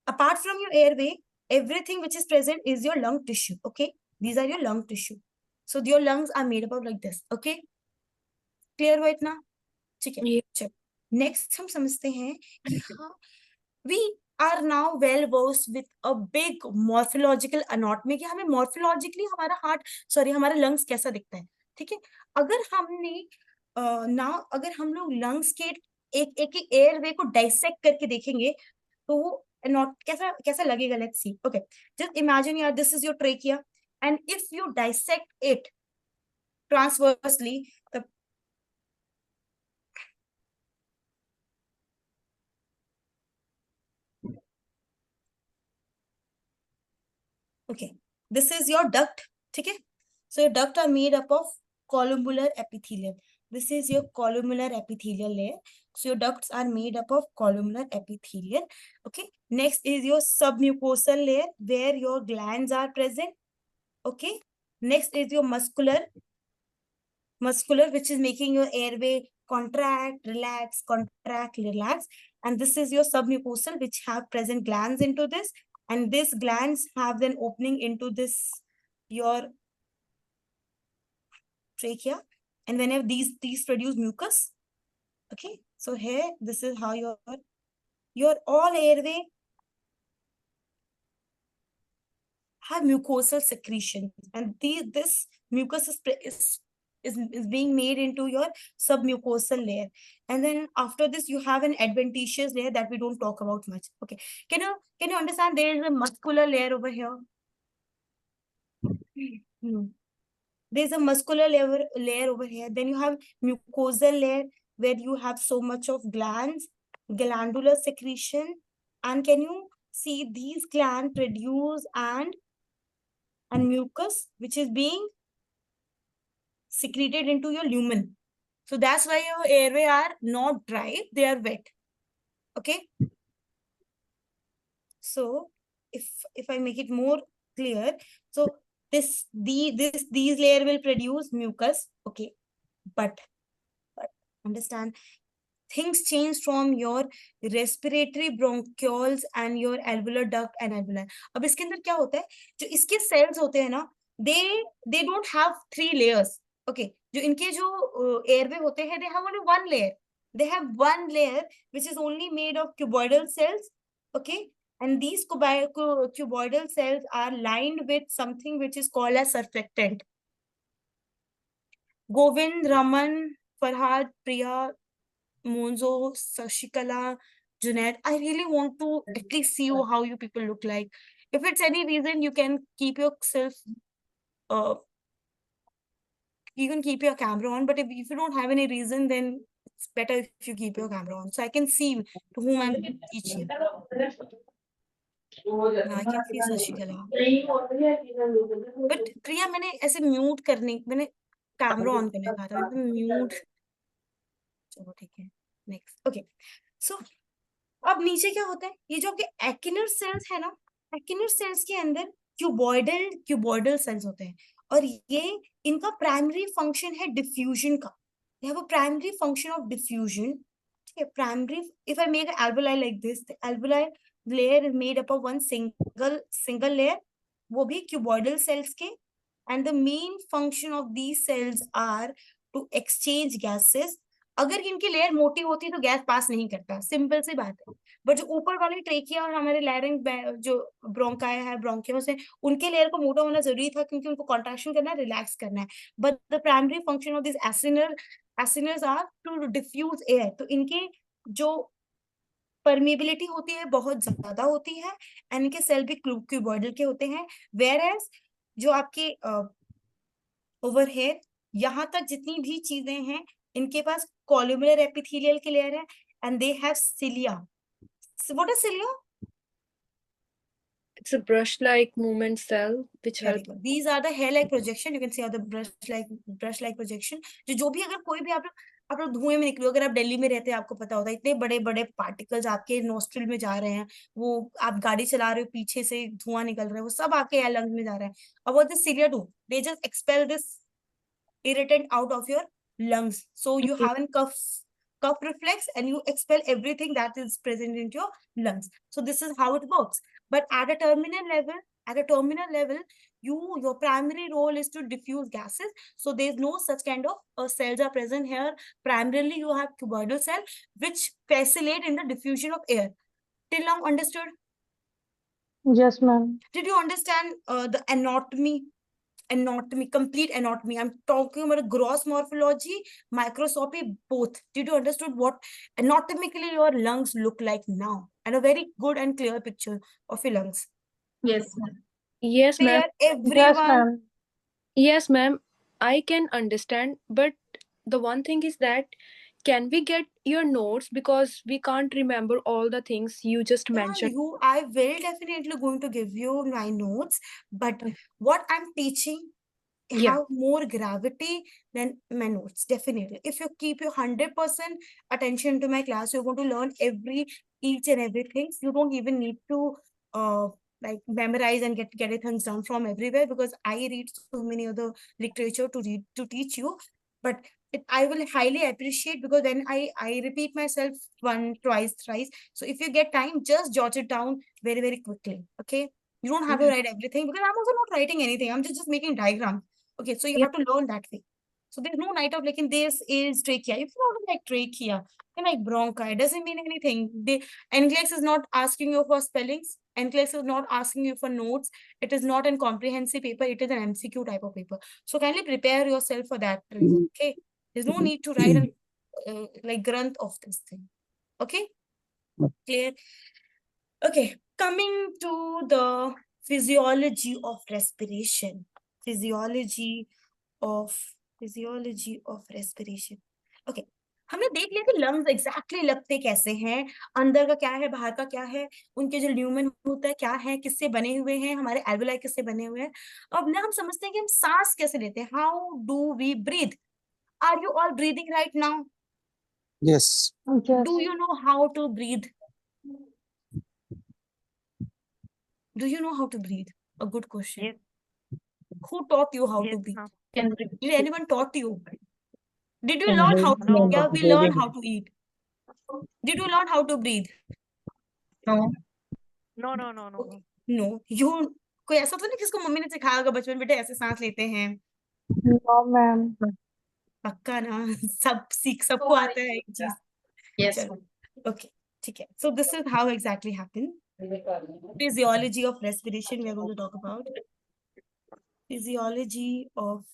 Apart from your airway, everything which is present is your lung tissue. Okay, these are your lung tissue. So your lungs are made up of like this. Okay, clear हुआ इतना? ठीक है, चलो next हम समझते हैं कि हाँ, we are now well versed with a big morphological anatomy कि हमें morphologically हमारा हार्ट हमारा लंग्स कैसा दिखता है. ठीक है, अगर हमने ना अगर हम लोग लंग्स के एक एक एयरवे को डाइसेक्ट करके देखेंगे तो वो नॉट कैसा कैसा लगेगा. Let's see. Okay, just imagine यार, this is your trachea and if you dissect it transversely, okay, this is your duct. ठीक है, so your duct are made up of columnar epithelium. This is your columnar epithelial layer. So your ducts are made up of columnar epithelium. Okay, next is your submucosal layer where your glands are present. Okay, next is your muscular which is making your airway contract, relax, and this is your submucosal which have present glands into this, and these glands have then opening into this your trachea, and whenever these produce mucus. Okay, so here this is how your all airway have mucosal secretion, and this mucus is being made into your submucosal layer, and then after this you have an adventitious layer that we don't talk about much. Okay, can you understand there is a muscular layer over here? There's a muscular layer over here, then you have mucosal layer where you have so much of glandular secretion, and can you see these glands produce and mucus which is being secreted into your lumen. So that's why your airway are not dry, they are wet. Okay, so if I make it more clear, so these layer will produce mucus. Okay, but understand, things change from your respiratory bronchioles and your alveolar duct and alveoli. अब इसके अंदर क्या होता है, जो इसके cells होते हैं ना, they don't have 3 layers. Okay, जो इनके जो airway होते हैं, they have only 1 layer. They have 1 layer which is only made of cuboidal cells. Okay, and these cuboidal cells are lined with something which is called as surfactant. Govind, Raman, Farhad, Priya, Monzo, Sashikala, Junaid, I really want to at least see you how you people look like. If it's any reason, you can keep yourself, you can keep your camera on, but if you don't have any reason, then it's better if you keep your camera on. So I can see to whom I'm teaching. I can see Sashikala. But Priya, मैंने ऐसे mute करने, मैंने camera on करने कहा था, mute. चलो ठीक है, नेक्स्ट. ओके, सो अब नीचे क्या होता है, ये जो आपके एक्टिनर सेल्स है ना, एक्टिनर सेल्स के अंदर क्यूबॉइडल सेल्स होते हैं, और ये इनका प्राइमरी फंक्शन है डिफ्यूजन का. they have a primary function of diffusion. ठीक है, primary, if I make an alveoli like this, the alveoli layer is made up of one single layer, वो भी cuboidal cells के, and the main function of these cells are to exchange gases. अगर इनकी layer मोटी होती तो gas pass नहीं करता, सिंपल सी बात है. बट जो ऊपर वाले ट्रेकिया और हमारे लैरिंग जो ब्रोंकाया है, ब्रोंकियम्स है, उनके लेयर को मोटा होना जरूरी था क्योंकि उनको कॉन्ट्रैक्शन करना है, रिलैक्स करना है. But the primary function of this acini are to diffuse air. तो इनके जो परमिबिलिटी होती है बहुत ज्यादा होती है, एंड इनके सेल भी क्यूबॉइडल के होते हैं. वेयर एज जो आपके ओवर हेयर यहाँ तक जितनी भी चीजें हैं, इनके पास कॉलमुलर एपिथेलियल के लेयर है, and they have cilia. What is cilia? It's a brush-like movement cell which helps. These are the hair-like projection. You can see how the brush-like projection. जो भी अगर कोई भी आप लोग धुएं में निकलो, अगर आप दिल्ली में रहते हैं आपको पता होता है, इतने बड़े बड़े पार्टिकल्स आपके नोस्ट्रिल में जा रहे हैं, वो आप गाड़ी चला रहे हो पीछे से धुआं निकल रहा है, वो सब आपके एयर लंग्स में जा रहा है. अब what this cilia do? They just expel this irritant out of your lungs. So you have a cup reflex and you expel everything that is present in your lungs. So this is how it works. But at a terminal level, your primary role is to diffuse gases. So there's no such kind of cells are present here. Primarily, you have cuboidal cell, which facilitate in the diffusion of air. Till now, understood? Yes, ma'am. Did you understand the anatomy, complete anatomy? I'm talking about a gross morphology, microscopy, both. Did you understood what anatomically your lungs look like now? And a very good and clear picture of your lungs. Yes, ma'am. Yes, ma'am. Clear, Yes, everyone? ma'am. Yes, ma'am. I can understand, but the one thing is that can we get your notes, because we can't remember all the things you just Yeah, mentioned. I will definitely going to give you my notes, but Mm. what I'm teaching Yeah. have more gravity than my notes. Definitely. If you keep your 100% attention to my class, you're going to learn each and everything. You don't even need to like memorize and get it things down from everywhere, because I read so many other literature to teach you. But I will highly appreciate, because then I repeat myself one, twice, thrice. So if you get time, just jot it down very, very quickly. Okay. You don't have to write everything, because I'm also not writing anything. I'm just making diagrams. Okay, so you Yeah. have to learn that way. So there's no night of like, this is trachea. If you don't like trachea, you like bronchi, it doesn't mean anything. NCLEX is not asking you for spellings. NCLEX is not asking you for notes. It is not a comprehensive paper. It is an MCQ type of paper. So kindly prepare yourself for that reason. Okay, there's no need to write an like grunt of this thing. Okay, clear? Okay, coming to the physiology of respiration. Physiology of respiration. Okay, हमने देख लिया कि lungs exactly लगते कैसे हैं, अंदर का क्या है, बाहर का क्या है, उनके जो ल्यूमेन होता है क्या है, किससे बने हुए हैं, हमारे एल्वेलाई किससे बने हुए हैं. अब ना हम समझते हैं कि हम सांस कैसे लेते हैं. How do we breathe? Are you all breathing right now? Yes. Yes. Do you know how to breathe? Do you know how to breathe? A good question. Yes. Who taught you how to Yes, breathe? ma'am. Did anyone taught you? Did you Can learn we- how to No, eat? Yeah, ma'am. we learn how to eat. Did you learn how to breathe? No. No, no, no, no. No. You कोई ऐसा तो नहीं किसको mummy ने सिखाया होगा बचपन, बेटे ऐसे सांस लेते हैं. No, ma'am. पक्का ना? सबको आता है एक चीज. Yes, चलो, ma'am. okay, ठीक है. So this is how exactly happened. Physiology of respiration we are going to talk about. Physiology of